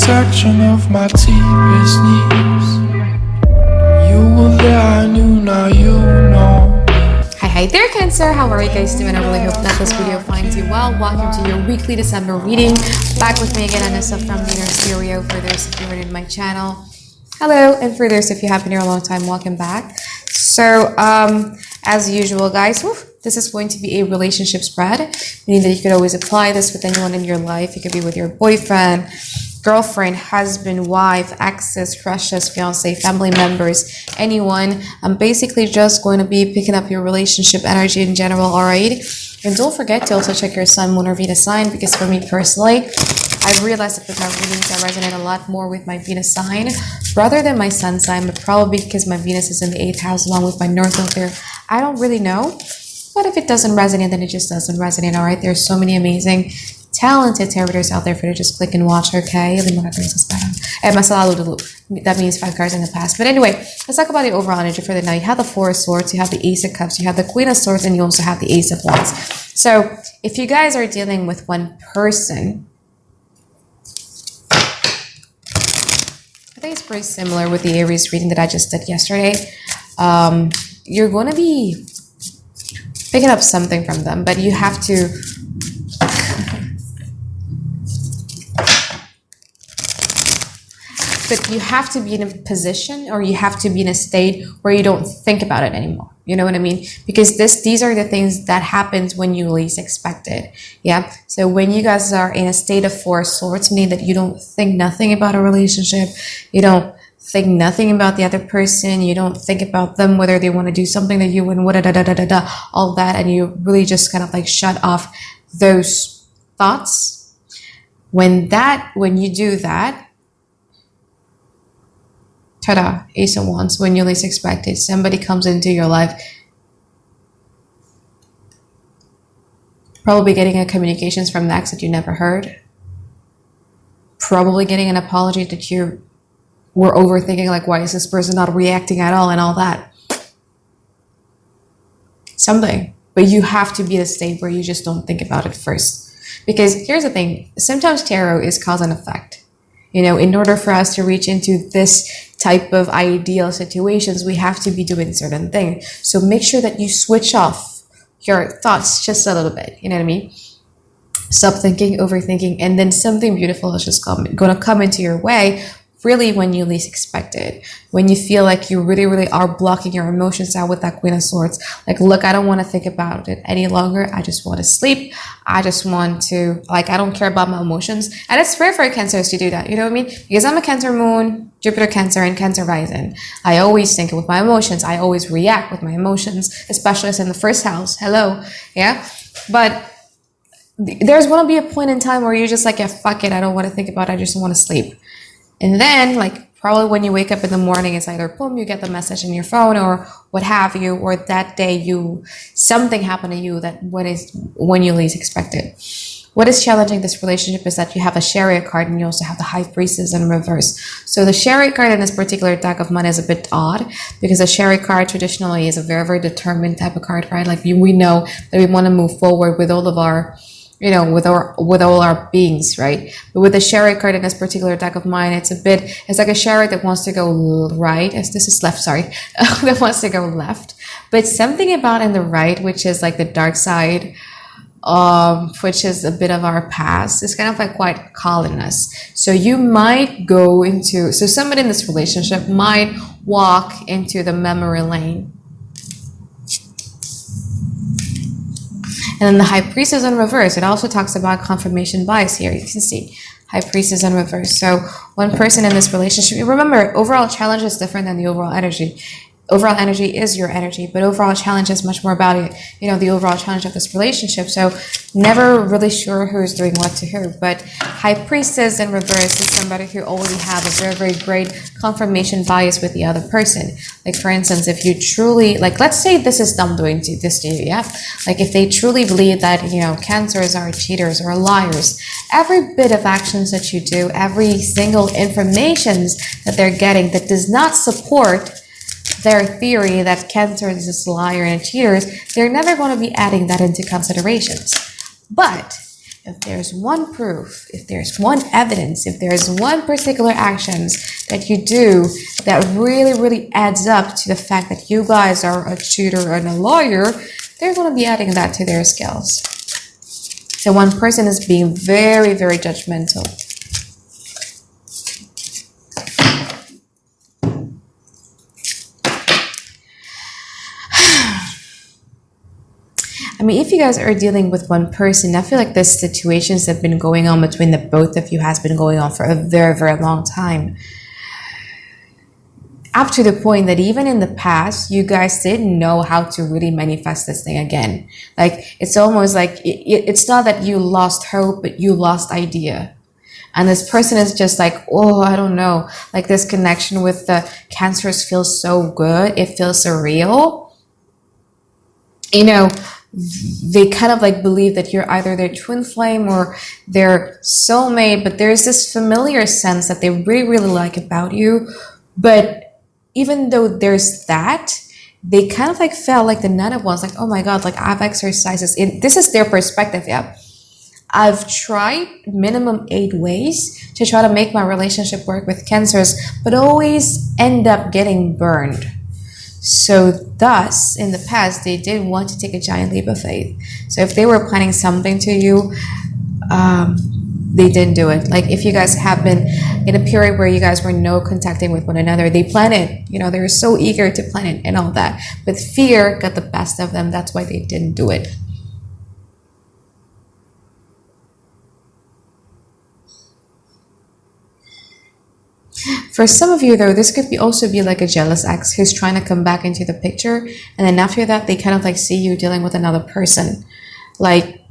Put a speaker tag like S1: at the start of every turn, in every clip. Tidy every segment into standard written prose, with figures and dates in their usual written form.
S1: intersection of my deepest needs. You were there, I knew, now you know.
S2: Hi there, Cancer. How are you guys doing? I really hope that this video finds you well. Welcome to your weekly December reading. Back with me again, Anisa from Leader Stereo. For those of you who are new to my channel, hello, and for those of you who have been here a long time, welcome back. So, as usual, guys, this is going to be a relationship spread, meaning that you could always apply this with anyone in your life. It could be with your boyfriend, girlfriend, husband, wife, exes, crushes, fiance, family members, anyone. I'm basically just going to be picking up your relationship energy in general, all right? And don't forget to also check your sun, moon, or Venus sign, because for me personally, I've realized that with my readings, I resonate a lot more with my Venus sign rather than my sun sign, but probably because my Venus is in the 8th house along with my North Node there. I don't really know, but if it doesn't resonate, then it just doesn't resonate, all right? There's so many amazing talented tarot readers out there for you to just click and watch, okay? That means 5 cards in the past. But anyway, let's talk about the overall energy for the night. You have the 4 of Swords, you have the Ace of Cups, you have the Queen of Swords, and you also have the Ace of Wands. So if you guys are dealing with one person, I think it's pretty similar with the Aries reading that I just did yesterday. You're going to be picking up something from them, but you have to be in a position, or you have to be in a state where you don't think about it anymore. You know what I mean? Because these are the things that happens when you least expect it. Yeah. So when you guys are in a state of 4 of Swords, meaning that you don't think nothing about a relationship, you don't think nothing about the other person, you don't think about them, whether they want to do something that you wouldn't, all that, and you really just kind of like shut off those thoughts. When you do that, ta-da, Ace of Wands, when you least expect it, somebody comes into your life, probably getting a communications from the ex that you never heard, probably getting an apology that you were overthinking, like, why is this person not reacting at all, and all that. Something. But you have to be in a state where you just don't think about it first. Because here's the thing, sometimes tarot is cause and effect. You know, in order for us to reach into this type of ideal situations, we have to be doing certain things. So make sure that you switch off your thoughts just a little bit. You know what I mean? Stop thinking, overthinking, and then something beautiful is just going to come into your way, really when you least expect it. When you feel like you really, really are blocking your emotions out with that Queen of Swords. Like, look, I don't want to think about it any longer. I just want to sleep. I just want to, like, I don't care about my emotions. And it's rare for Cancers to do that. You know what I mean? Because I'm a Cancer moon, Jupiter Cancer, and Cancer rising. I always think with my emotions. I always react with my emotions, especially as in the first house. Hello. Yeah. But there's going to be a point in time where you're just like, yeah, fuck it. I don't want to think about it. I just want to sleep. And then, like, probably when you wake up in the morning, it's either boom, you get the message in your phone, or what have you, or that day something happened to you that when you least expect it. What is challenging this relationship is that you have a Chariot card and you also have the High Priestess in reverse. So the Chariot card in this particular deck of mine is a bit odd, because the Chariot card traditionally is a very, very determined type of card, right? Like, we know that we want to move forward with all of our, you know, with all our beings, right? But with the Chariot card in this particular deck of mine, it's like a Chariot that wants to go right, as this is left, sorry, that wants to go left. But something about in the right, which is like the dark side, which is a bit of our past, is kind of like quite calling us. So you might so somebody in this relationship might walk into the memory lane. And then the High Priestess in reverse, it also talks about confirmation bias here. You can see High Priestess in reverse. So one person in this relationship, remember, overall challenge is different than the overall energy. Overall energy is your energy, but overall challenge is much more about it, you know, the overall challenge of this relationship. So never really sure who's doing what to who, but High Priestess in reverse is somebody who already have a very, very great confirmation bias with the other person. Like, for instance, if you truly, like, let's say this is them doing this to you, yeah? Like, if they truly believe that, you know, Cancers are cheaters or liars, every bit of actions that you do, every single informations that they're getting that does not support their theory that Cancer is a liar and cheaters, they're never going to be adding that into considerations. But if there's one proof, if there's one evidence, if there's one particular actions that you do that really, really adds up to the fact that you guys are a tutor and a lawyer, they're going to be adding that to their skills. So one person is being very, very judgmental. I mean, if you guys are dealing with one person, I feel like the situations that have been going on between the both of you has been going on for a very, very long time. Up to the point that even in the past, you guys didn't know how to really manifest this thing again. Like, it's almost like, it's not that you lost hope, but you lost idea. And this person is just like, oh, I don't know. Like, this connection with the Cancers feels so good. It feels surreal. You know, they kind of like believe that you're either their twin flame or their soulmate, but there's this familiar sense that they really, really like about you. But even though there's that, they kind of like felt like the Nine of Wands, like, oh my God, like I've exercised this. This is their perspective, yeah. I've tried minimum 8 ways to try to make my relationship work with Cancers, but always end up getting burned. So thus, in the past, they did want to take a giant leap of faith. So if they were planning something to you, they didn't do it. Like if you guys have been in a period where you guys were no contacting with one another, they planned it. You know, they were so eager to plan it and all that. But fear got the best of them. That's why they didn't do it. For some of you, though, this could also be like a jealous ex who's trying to come back into the picture. And then after that, they kind of like see you dealing with another person. Like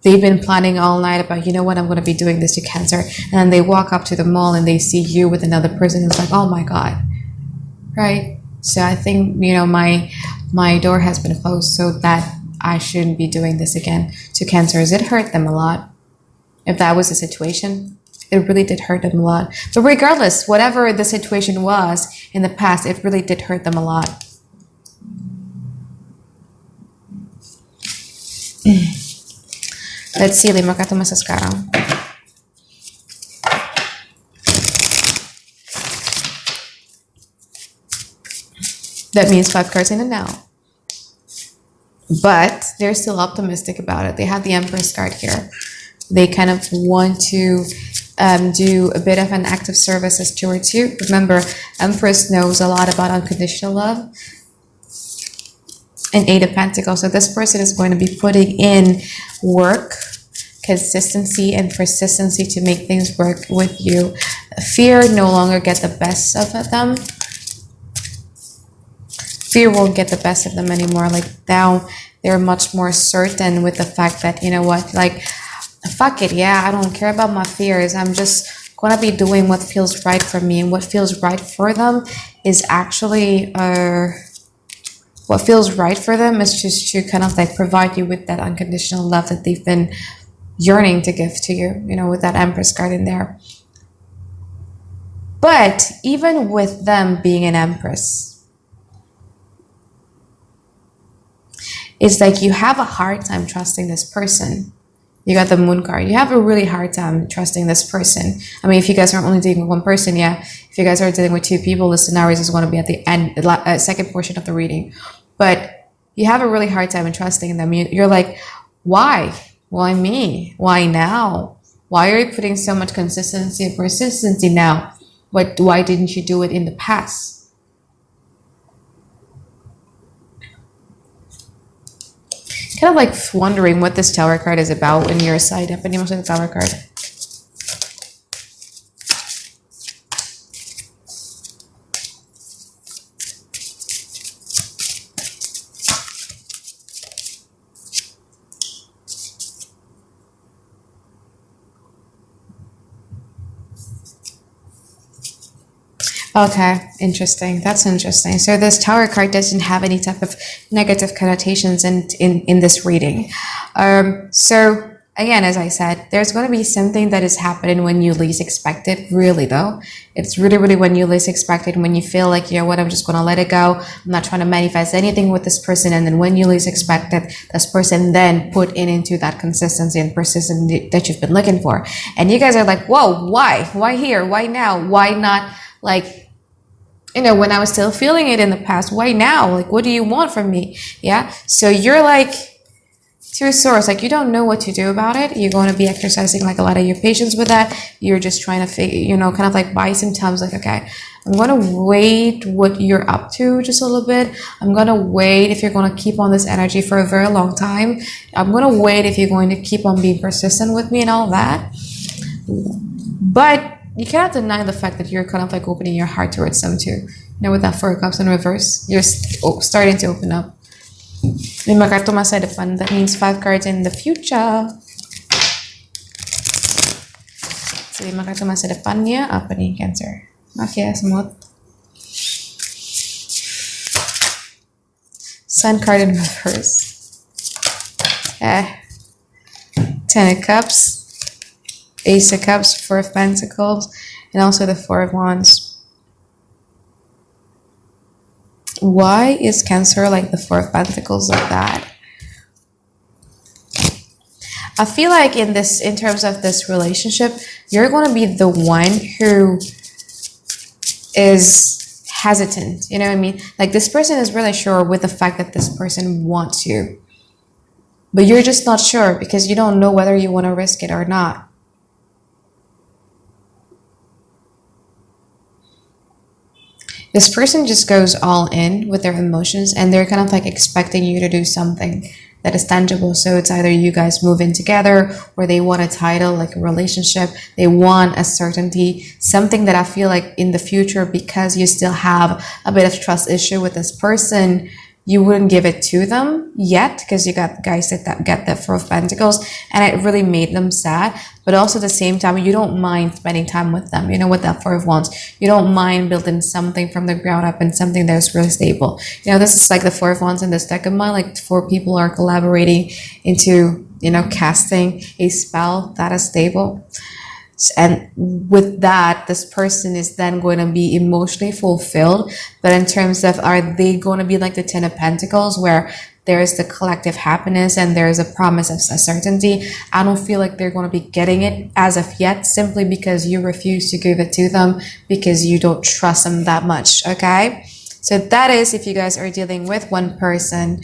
S2: they've been planning all night about, you know what, I'm going to be doing this to Cancer. And then they walk up to the mall and they see you with another person. It's like, oh my God. Right? So I think, you know, my door has been closed so that I shouldn't be doing this again to Cancers. It hurt them a lot. If that was the situation, it really did hurt them a lot. But regardless, whatever the situation was in the past, it really did hurt them a lot. Let's see, lima kartu masa sekarang. That means 5 cards in and now. But they're still optimistic about it. They have the Empress card here. They kind of want to do a bit of an act of service towards you. Remember, Empress knows a lot about unconditional love. And 8 of Pentacles. So this person is going to be putting in work, consistency, and persistency to make things work with you. Fear no longer get the best of them. Fear won't get the best of them anymore. Like now, they're much more certain with the fact that, you know what, like, fuck it, yeah, I don't care about my fears. I'm just gonna be doing what feels right for me. And what feels right for them is actually what feels right for them is just to kind of like provide you with that unconditional love that they've been yearning to give to you, you know, with that Empress card in there. But even with them being an Empress, it's like you have a hard time trusting this person. You got the Moon card. You have a really hard time trusting this person. I mean, if you guys are only dealing with one person, yeah. If you guys are dealing with 2 people, the scenarios is going to be at the end, the second portion of the reading. But you have a really hard time in trusting them. You're like, why? Why me? Why now? Why are you putting so much consistency and persistency now? Why didn't you do it in the past? Kind of like wondering what this Tower card is about in your side. Venimos with the Tower card. Okay, interesting. That's interesting. So this Tower card doesn't have any type of negative connotations in this reading. So again, as I said, there's going to be something that is happening when you least expect it. Really, though, it's really, really when you least expect it. When you feel like, you know what, I'm just going to let it go. I'm not trying to manifest anything with this person. And then when you least expect it, this person then put into that consistency and persistence that you've been looking for. And you guys are like, whoa, why? Why here? Why now? Why not like, you know, when I was still feeling it in the past? Why now? Like, what do you want from me? Yeah. So you're like, to source, like you don't know what to do about it. You're going to be exercising like a lot of your patience with that. You're just trying to figure, you know, kind of like buy some time. Like, okay, I'm going to wait what you're up to just a little bit. I'm going to wait if you're going to keep on this energy for a very long time. I'm going to wait if you're going to keep on being persistent with me and all that. But you cannot deny the fact that you're kind of like opening your heart towards them too. You know, with that Four of Cups in reverse, you're starting to open up. Lima kartu masa depan. That means 5 cards in the future. So 5 kartu masa depannya apa nih, Cancer? Maaf ya, semut. Sun card in reverse. 10 of Cups, Ace of Cups, 4 of Pentacles, and also the 4 of Wands. Why is Cancer like the 4 of Pentacles like that? I feel like in terms of this relationship, you're going to be the one who is hesitant. You know what I mean? Like this person is really sure with the fact that this person wants you, but you're just not sure because you don't know whether you want to risk it or not. This person just goes all in with their emotions and they're kind of like expecting you to do something that is tangible. So it's either you guys move in together or they want a title, like a relationship. They want a certainty, something that I feel like in the future, because you still have a bit of trust issue with this person, you wouldn't give it to them yet because you got guys that get that 4 of Pentacles and it really made them sad. But also at the same time, you don't mind spending time with them. You know, with that 4 of Wands, you don't mind building something from the ground up and something that's really stable. You know, this is like the 4 of Wands in this deck of mine, like 4 people are collaborating into, you know, casting a spell that is stable. And with that, this person is then going to be emotionally fulfilled. But in terms of, are they going to be like the 10 of Pentacles where there's the collective happiness and there's a promise of a certainty? I don't feel like they're going to be getting it as of yet, simply because you refuse to give it to them because you don't trust them that much. Okay, so that is if you guys are dealing with one person.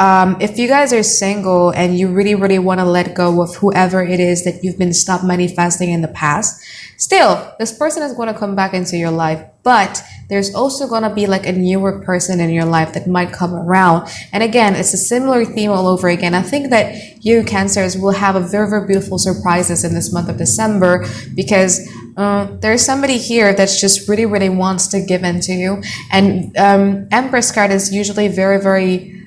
S2: If you guys are single and you really, really want to let go of whoever it is that you've been stopped manifesting in the past, still, this person is going to come back into your life. But there's also going to be like a newer person in your life that might come around. And again, it's a similar theme all over again. I think that you Cancers will have a very, very beautiful surprises in this month of December because there's somebody here that's just really, really wants to give in to you. And Empress card is usually very, very...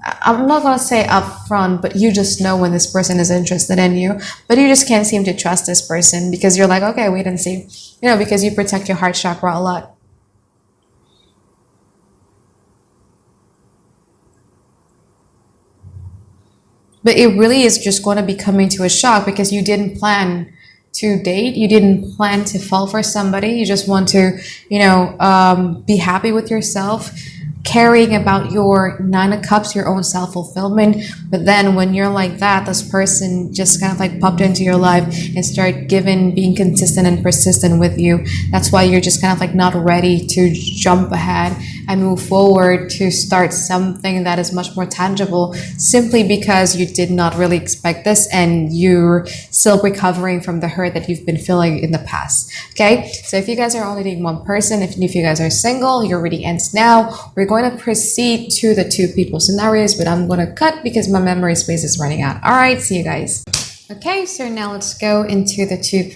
S2: I'm not going to say upfront, but you just know when this person is interested in you, but you just can't seem to trust this person because you're like, okay, wait and see, you know, because you protect your heart chakra a lot. But it really is just going to be coming to a shock because you didn't plan to date. You didn't plan to fall for somebody. You just want to, you know, be happy with yourself, caring about your 9 of Cups, your own self-fulfillment. But then when you're like that, this person just kind of like popped into your life and start being consistent and persistent with you. That's why you're just kind of like not ready to jump ahead and move forward to start something that is much more tangible, simply because you did not really expect this and you're still recovering from the hurt that you've been feeling in the past. Okay, so if you guys are only dating one person, if you guys are single, your reading ends now. We're going to proceed to the 2 people scenarios, but I'm going to cut because my memory space is running out. All right, see you guys. Okay, so now let's go into the 2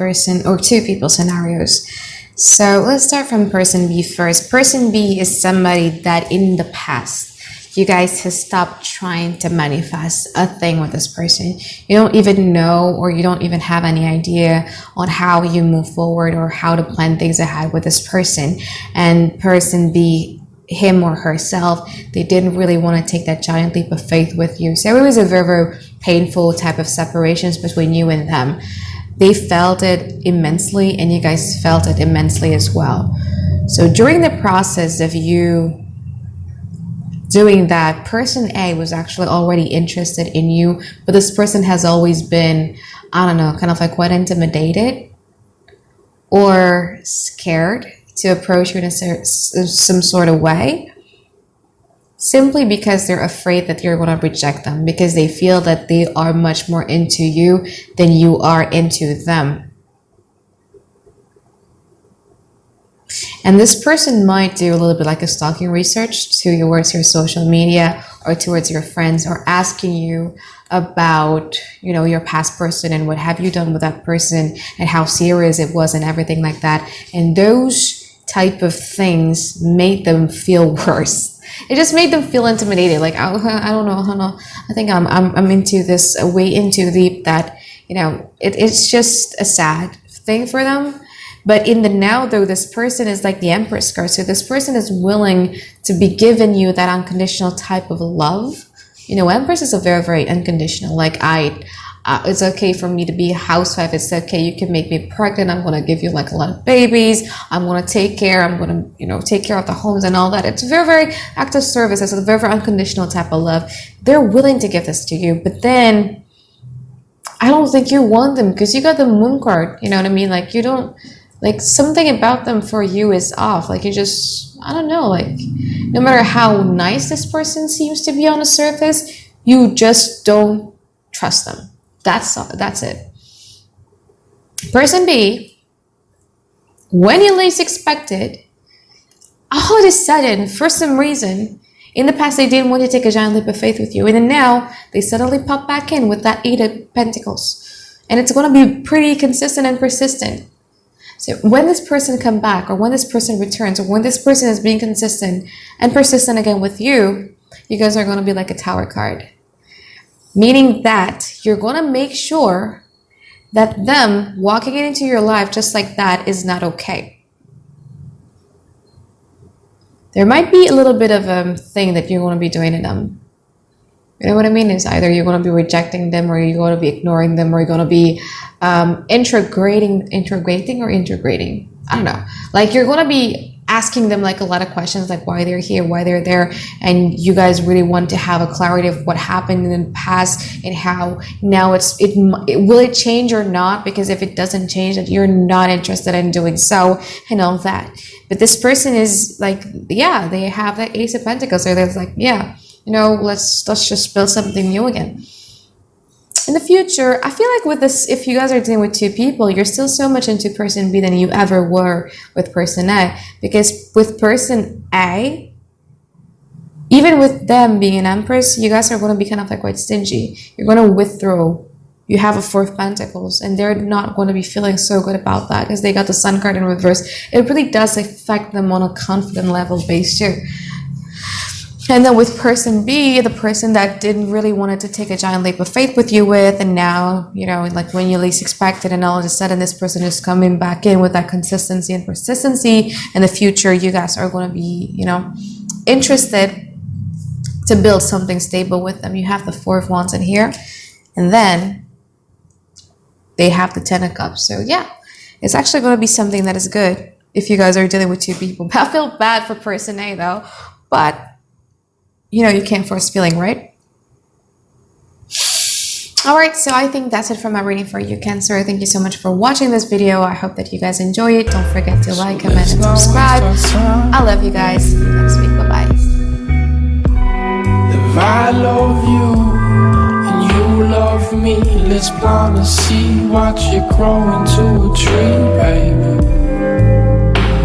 S2: people scenarios. So let's start from person B first. Person B is somebody that in the past, you guys have stopped trying to manifest a thing with this person. You don't even know, or you don't even have any idea on how you move forward or how to plan things ahead with this person. And person B him or herself. They didn't really want to take that giant leap of faith with you. So it was a very, very painful type of separations between you and them. They felt it immensely, and you guys felt it immensely as well. So during the process of you doing that, person A was actually already interested in you, but this person has always been, I don't know, kind of like quite intimidated or scared to approach you in some sort of way, simply because they're afraid that you're going to reject them, because they feel that they are much more into you than you are into them. And this person might do a little bit like a stalking research towards your social media or towards your friends, or asking you about, your past person and what have you done with that person and how serious it was and everything like that. And those type of things made them feel worse. It just made them feel intimidated. Like, I don't know. I think I'm into this way into deep that, it's just a sad thing for them. But in the now, though, this person is like the Empress card. So this person is willing to be giving you that unconditional type of love. Empress is a very, very unconditional. Like, it's okay for me to be a housewife. It's okay. You can make me pregnant. I'm going to give you like a lot of babies. I'm going to take care. I'm going to, take care of the homes and all that. It's very, very act of service. It's a very, very unconditional type of love. They're willing to give this to you. But then I don't think you want them, because you got the Moon card. You know what I mean? Like, you don't, like, something about them for you is off. Like, you just, I don't know, like, no matter how nice this person seems to be on the surface, you just don't trust them. That's it. Person B, when you least expect it, all of a sudden, for some reason, in the past they didn't want to take a giant leap of faith with you, and then now they suddenly pop back in with that 8 of Pentacles, and it's going to be pretty consistent and persistent. So when this person come back, or when this person returns, or when this person is being consistent and persistent again with you, you guys are going to be like a Tower card. Meaning that you're going to make sure that them walking into your life just like that is not okay. There might be a little bit of a thing that you're going to be doing to them. You know what I mean? Is either you're going to be rejecting them, or you're going to be ignoring them, or you're going to be integrating. I don't know. Like, you're going to be asking them like a lot of questions, like why they're here, why they're there, and you guys really want to have a clarity of what happened in the past and how now will it change or not? Because if it doesn't change, that you're not interested in doing so and all that. But this person is like, yeah, they have that Ace of Pentacles, so they're like, yeah, let's just build something new again. In the future, I feel like with this, if you guys are dealing with two people, you're still so much into person B than you ever were with person A. Because with person A, even with them being an Empress, you guys are going to be kind of like quite stingy. You're going to withdraw. You have a 4 of Pentacles, and they're not going to be feeling so good about that because they got the Sun card in reverse. It really does affect them on a confident level base too. And then with person B, the person that didn't really wanted to take a giant leap of faith with you with, and now, like when you least expected, and all of a sudden this person is coming back in with that consistency and persistency. In the future, you guys are going to be, interested to build something stable with them. You have the 4 of Wands in here, and then they have the 10 of Cups. So yeah, it's actually going to be something that is good if you guys are dealing with two people. I feel bad for person A though, but you can't force feeling, right? All right, so I think that's it for my reading for you, Cancer. Thank you so much for watching this video. I hope that you guys enjoy it. Don't forget to like, comment, and subscribe. I love you guys. See you next week. Bye-bye.
S1: If I love you and you love me, let's plant a seed, watch it grow into a tree, baby.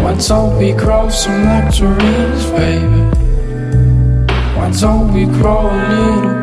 S1: Why don't we grow some nectarines, baby? Why don't we grow a little